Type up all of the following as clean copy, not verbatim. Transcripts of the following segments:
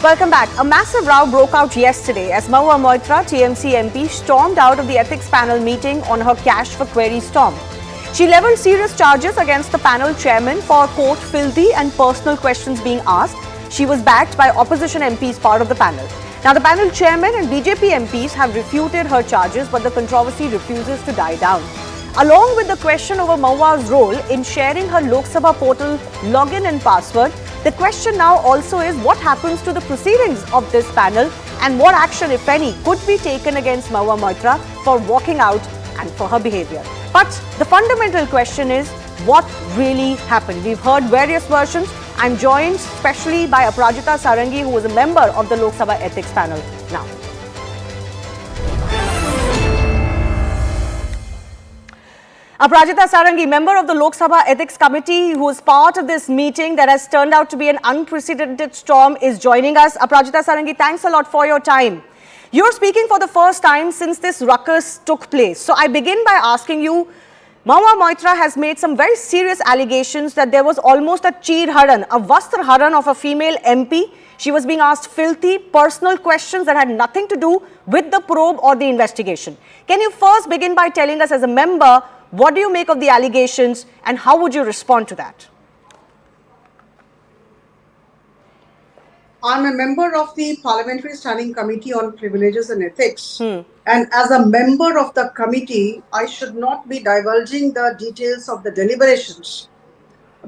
Welcome back. A massive row broke out yesterday as Mahua Moitra, TMC MP, stormed out of the ethics panel meeting on her cash for query storm. She levelled serious charges against the panel chairman for quote filthy and personal questions being asked. She was backed by opposition MPs part of the panel. Now the panel chairman and BJP MPs have refuted her charges, but the controversy refuses to die down. Along with the question over Mahua's role in sharing her Lok Sabha portal login and password, the question now also is what happens to the proceedings of this panel and what action, if any, could be taken against Mahua Moitra for walking out and for her behaviour. But the fundamental question is what really happened. We've heard various versions. I'm joined specially by Aprajita Sarangi, who was a member of the Lok Sabha ethics panel now. Aprajita Sarangi, member of the Lok Sabha Ethics Committee, who is part of this meeting that has turned out to be an unprecedented storm, is joining us. Aprajita Sarangi, thanks a lot for your time. You're speaking for the first time since this ruckus took place. So I begin by asking you, Mahua Moitra has made some very serious allegations that there was almost a cheer haran, a vastra haran of a female MP. She was being asked filthy, personal questions that had nothing to do with the probe or the investigation. Can you first begin by telling us as a member, what do you make of the allegations and how would you respond to that? I'm a member of the Parliamentary Standing Committee on Privileges and Ethics. And as a member of the committee, I should not be divulging the details of the deliberations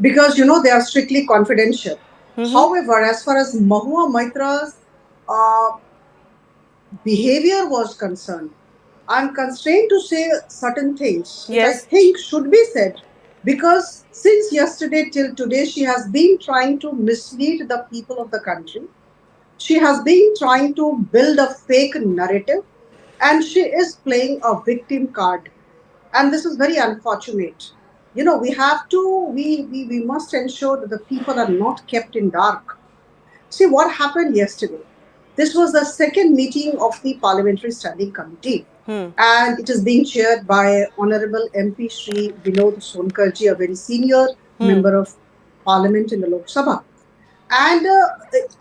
because, you know, they are strictly confidential. However, as far as Mahua Moitra's behavior was concerned, I'm constrained to say certain things which I think should be said because since yesterday till today, she has been trying to mislead the people of the country. She has been trying to build a fake narrative and she is playing a victim card. And this is very unfortunate. You know, we must ensure that the people are not kept in dark. See what happened yesterday. This was the second meeting of the Parliamentary Standing Committee. And it is being chaired by Honorable MP Shri Vinod Sonkarji, a very senior member of Parliament in the Lok Sabha. And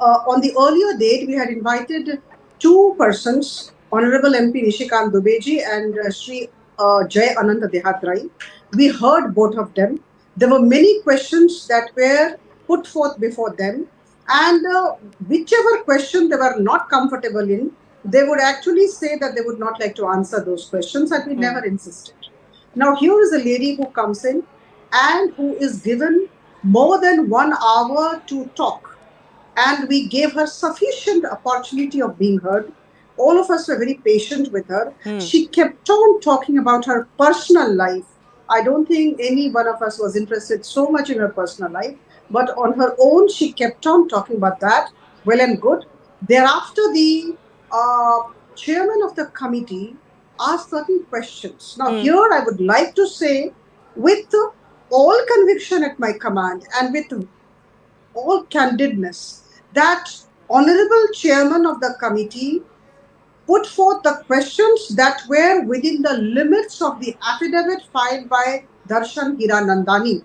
on the earlier date, we had invited two persons, Honorable MP Nishikant Dubeji and Shri Jai Ananta Dehatrai. We heard both of them. There were many questions that were put forth before them. And whichever question they were not comfortable in, they would actually say that they would not like to answer those questions, and we never insisted. Now, here is a lady who comes in and who is given more than 1 hour to talk. And we gave her sufficient opportunity of being heard. All of us were very patient with her. She kept on talking about her personal life. I don't think any one of us was interested so much in her personal life. But on her own, she kept on talking about that. Well and good. Thereafter, the chairman of the committee asked certain questions. Now, here I would like to say, with all conviction at my command and with all candidness, that Honorable Chairman of the committee put forth the questions that were within the limits of the affidavit filed by Darshan Hiranandani.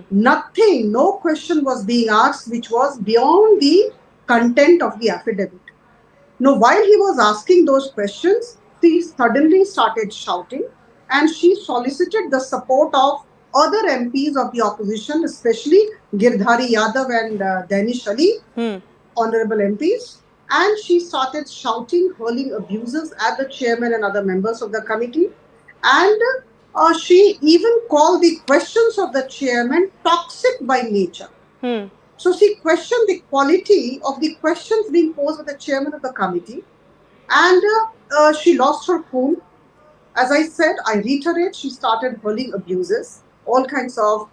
Nothing, no question was being asked which was beyond the content of the affidavit. Now, while he was asking those questions, she suddenly started shouting and she solicited the support of other MPs of the opposition, especially Girdhari Yadav and Danish Ali, honorable MPs. And she started shouting, hurling abuses at the chairman and other members of the committee. And she even called the questions of the chairman toxic by nature. So she questioned the quality of the questions being posed by the chairman of the committee. And she lost her cool. As I said, I reiterate, she started hurling abuses. All kinds of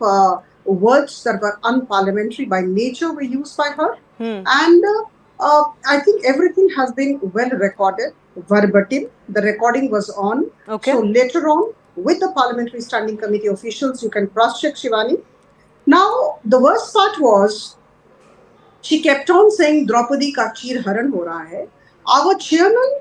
words that were unparliamentary by nature were used by her. And I think everything has been well recorded, verbatim. The recording was on. So later on, with the Parliamentary Standing Committee officials, you can cross-check, Shivani. Now, the worst part was, she kept on saying, Draupadi ka cheer haran ho raha hai. Our chairman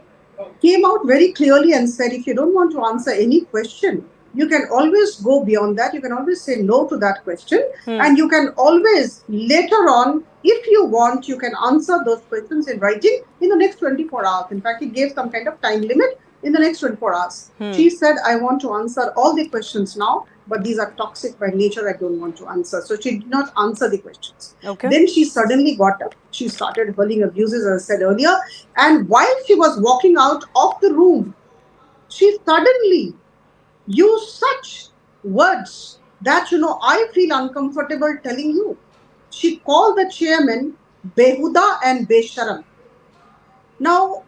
came out very clearly and said, if you don't want to answer any question, you can always go beyond that. You can always say no to that question. And you can always later on, if you want, you can answer those questions in writing in the next 24 hours. In fact, he gave some kind of time limit in the next 24 hours. She said, I want to answer all the questions now, but these are toxic by nature. I don't want to answer. So she did not answer the questions. Okay. Then she suddenly got up. She started hurling abuses, as I said earlier. And while she was walking out of the room, she suddenly used such words that, I feel uncomfortable telling you. She called the chairman Behuda and Besharam. Now,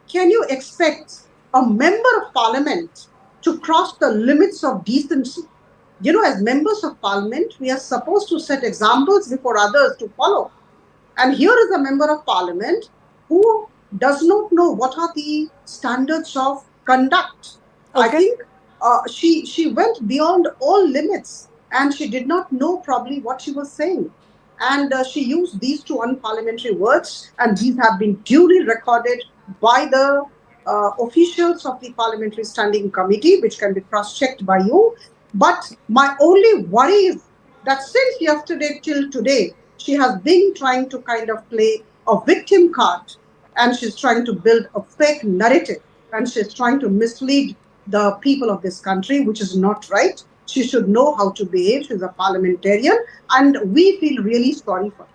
can you expect a member of parliament to cross the limits of decency? As members of parliament, we are supposed to set examples before others to follow. And here is a member of parliament who does not know what are the standards of conduct. I think she went beyond all limits, and she did not know probably what she was saying. And she used these two unparliamentary words, and these have been duly recorded by the officials of the Parliamentary Standing Committee, which can be cross-checked by you. But my only worry is that since yesterday till today, she has been trying to kind of play a victim card, and she's trying to build a fake narrative, and she's trying to mislead the people of this country, which is not right. She should know how to behave. She's a parliamentarian, and we feel really sorry for her.